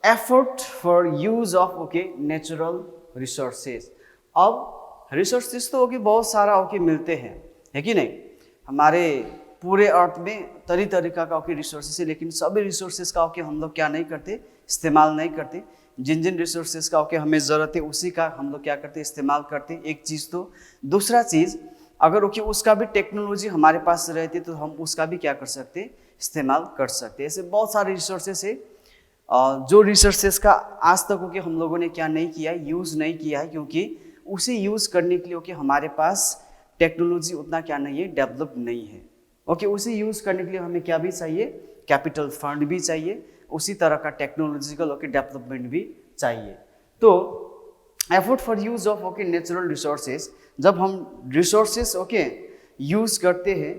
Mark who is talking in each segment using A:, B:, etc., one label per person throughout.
A: Effort for use of okay natural resources. अब resources तो okay बहुत सारा ओके मिलते हैं, है कि नहीं। हमारे पूरे अर्थ में तरीका का ओके रिसोर्सेज है, लेकिन सभी रिसोर्सेज का ओके हम लोग क्या नहीं करते, इस्तेमाल नहीं करते। जिन जिन रिसोर्सेज का ओके हमें ज़रूरत है उसी का हम लोग क्या करते, इस्तेमाल करते। एक चीज़ तो दूसरा चीज़, अगर ओके उसका भी टेक्नोलॉजी हमारे पास रहती तो हम उसका भी क्या कर सकते, इस्तेमाल कर सकते। ऐसे बहुत सारे रिसोर्सेज है जो रिसोर्सेज का आज तक ओके हम लोगों ने क्या नहीं किया, यूज़ नहीं किया है, क्योंकि उसे यूज़ करने के लिए ओके हमारे पास टेक्नोलॉजी उतना क्या नहीं है, डेवलप नहीं है। ओके उसे यूज़ करने के लिए हमें क्या भी चाहिए, कैपिटल फंड भी चाहिए, उसी तरह का टेक्नोलॉजिकल ओके डेवलपमेंट भी चाहिए। तो effort for use of okay natural resources, जब हम रिसोर्सेज ओके यूज़ करते हैं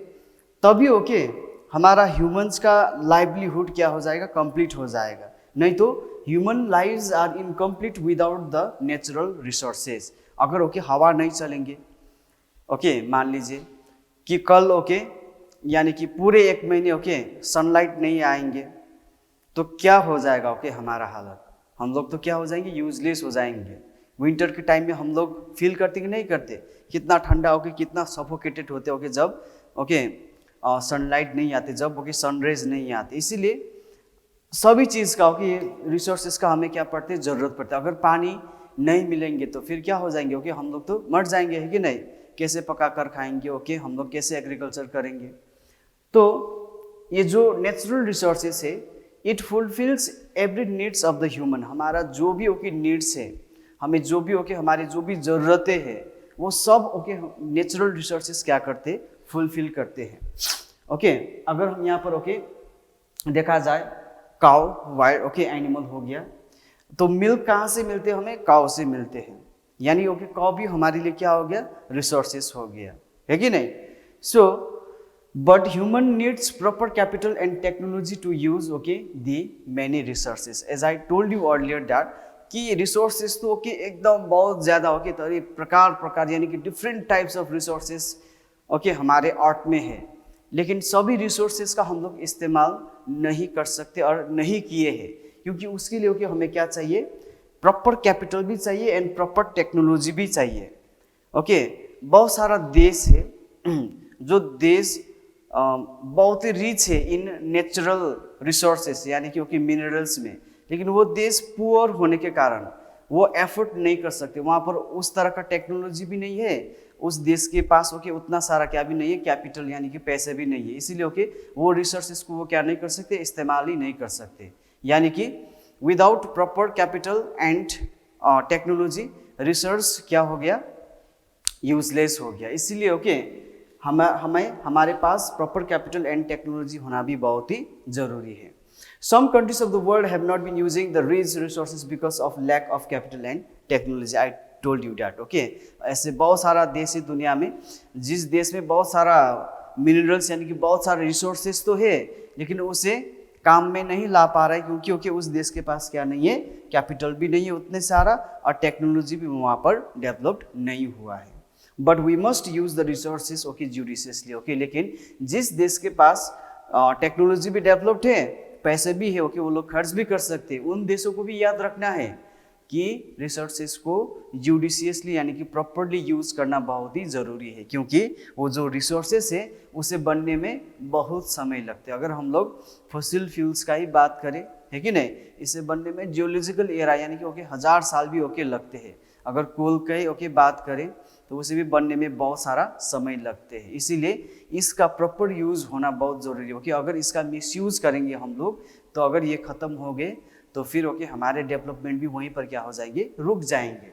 A: तभी ओके हमारा ह्यूमंस का लाइवलीहुड क्या हो जाएगा, कंप्लीट हो जाएगा। नहीं तो human lives are incomplete without the natural resources. अगर ओके हवा नहीं चलेंगे, ओके मान लीजिए कि कल ओके यानी कि पूरे 1 महीने ओके सनलाइट नहीं आएंगे तो क्या हो जाएगा ओके हमारा हालत। हम लोग तो क्या हो जाएंगे, यूजलेस हो जाएंगे। विंटर के टाइम में हम लोग फील करते कि नहीं करते, कितना ठंडा होके कितना सफोकेटेड होते ओके जब ओके सनलाइट नहीं आते, जब ओके सनरेज नहीं आते। इसीलिए सभी चीज़ का ओके रिसोर्सेज का हमें क्या पड़ते हैं, ज़रूरत पड़ता है। अगर पानी नहीं मिलेंगे तो फिर क्या हो जाएंगे ओके, हम लोग तो मर जाएंगे, है कि नहीं। कैसे पका कर खाएंगे ओके, हम लोग कैसे एग्रीकल्चर करेंगे। तो ये जो नेचुरल रिसोर्सेज है it fulfils every needs of the human. हमारा जो भी ओके नीड्स है, हमें जो भी ओके हमारी जो भी ज़रूरतें हैं वो सब ओके नेचुरल रिसोर्सेज क्या करते, फुलफिल करते हैं। ओके अगर हम यहाँ पर ओके देखा जाए, काउ वाइल्ड ओके एनिमल हो गया, तो मिल्क कहाँ से मिलते हैं, हमें काउ से मिलते हैं। यानी ओके काउ भी हमारे लिए क्या हो गया, रिसोर्सेज हो गया, है कि नहीं। So but human needs proper capital and technology to use okay the many resources. As I told you earlier that कि रिसोर्सेज तो ओके एकदम बहुत ज़्यादा ओके तो प्रकार यानी कि different types of resources okay हमारे अर्थ में है, लेकिन सभी रिसोर्सेज का हम लोग इस्तेमाल नहीं कर सकते और नहीं किए हैं, क्योंकि उसके लिए ओके हमें क्या चाहिए, प्रॉपर कैपिटल भी चाहिए एंड प्रॉपर टेक्नोलॉजी भी चाहिए। ओके बहुत सारा देश है जो देश बहुत ही रिच है इन नेचुरल रिसोर्सेस यानी कि ओके मिनरल्स में, लेकिन वो देश पुअर होने के कारण वो एफर्ट नहीं कर सकते। वहाँ पर उस तरह का टेक्नोलॉजी भी नहीं है, उस देश के पास ओके उतना सारा क्या भी नहीं है, कैपिटल यानी कि पैसे भी नहीं है। इसीलिए ओके वो रिसोर्सेज को वो क्या नहीं कर सकते, इस्तेमाल ही नहीं कर सकते। यानी कि without proper capital and technology resource क्या हो गया, यूजलेस हो गया। इसीलिए ओके हमें हमारे पास प्रॉपर कैपिटल एंड टेक्नोलॉजी होना भी बहुत ही जरूरी है। Some countries of the world have not been using the rich resources because of lack of capital and technology. I told you that, okay? ऐसे बहुत सारा देश है दुनिया में, जिस देश में बहुत सारा मिनरल्स यानी कि बहुत सारे रिसोर्सेज तो है, लेकिन उसे काम में नहीं ला पा रहा है, क्योंकि ओके उस देश के पास क्या नहीं है, कैपिटल भी नहीं है उतने सारा और टेक्नोलॉजी भी वहाँ पर डेवलप्ड नहीं हुआ है। But we must use the resources okay judiciously, okay. लेकिन जिस देश के पास टेक्नोलॉजी भी डेवलप्ड है, पैसे भी है ओके, वो लोग खर्च भी कर सकते हैं। उन देशों को भी याद रखना है कि रिसोर्सेज को जुडिशियसली यानी कि प्रॉपरली यूज करना बहुत ही ज़रूरी है, क्योंकि वो जो रिसोर्सेज है उसे बनने में बहुत समय लगता है। अगर हम लोग फॉसिल फ्यूल्स का ही बात करें, है कि नहीं, इसे बनने में जियोलॉजिकल एरा यानी कि ओके 1000 साल भी ओके लगते हैं। अगर कोल का ही ओके बात करें तो उसे भी बनने में बहुत सारा समय लगते हैं। इसीलिए इसका प्रॉपर यूज़ होना बहुत ज़रूरी है कि अगर इसका मिसयूज़ करेंगे हम लोग तो अगर ये ख़त्म हो गए तो फिर ओके हमारे डेवलपमेंट भी वहीं पर क्या हो जाएंगे, रुक जाएंगे।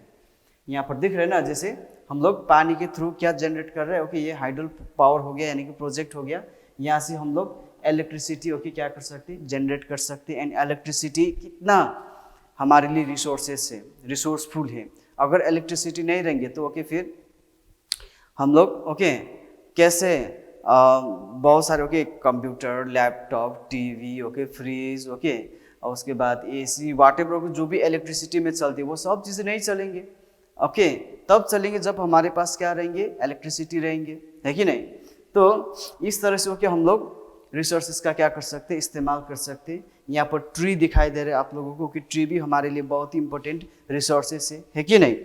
A: यहाँ पर दिख रहे हैं ना, जैसे हम लोग पानी के थ्रू क्या जनरेट कर रहे हैं, ओके ये हाइडल पावर हो गया यानी कि प्रोजेक्ट हो गया। यहाँ से हम लोग इलेक्ट्रिसिटी ओके क्या कर सकते हैं, जनरेट कर सकते हैं। एंड इलेक्ट्रिसिटी कितना हमारे लिए रिसोर्सेस है, रिसोर्सफुल है। अगर इलेक्ट्रिसिटी नहीं रहेंगे तो ओके फिर हम लोग ओके कैसे बहुत सारे okay computer, laptop, TV okay, fridge okay, और उसके बाद एसी, वाटेवर जो भी इलेक्ट्रिसिटी में चलती है वो सब चीज़ें नहीं चलेंगे ओके। तब चलेंगे जब हमारे पास क्या रहेंगे, इलेक्ट्रिसिटी रहेंगे, है कि नहीं। तो इस तरह से ओके हम लोग रिसोर्सेज का क्या कर सकते हैं, इस्तेमाल कर सकते हैं। यहाँ पर ट्री दिखाई दे रहा है आप लोगों को कि ट्री भी हमारे लिए बहुत ही इंपॉर्टेंट रिसोर्सेस है कि नहीं।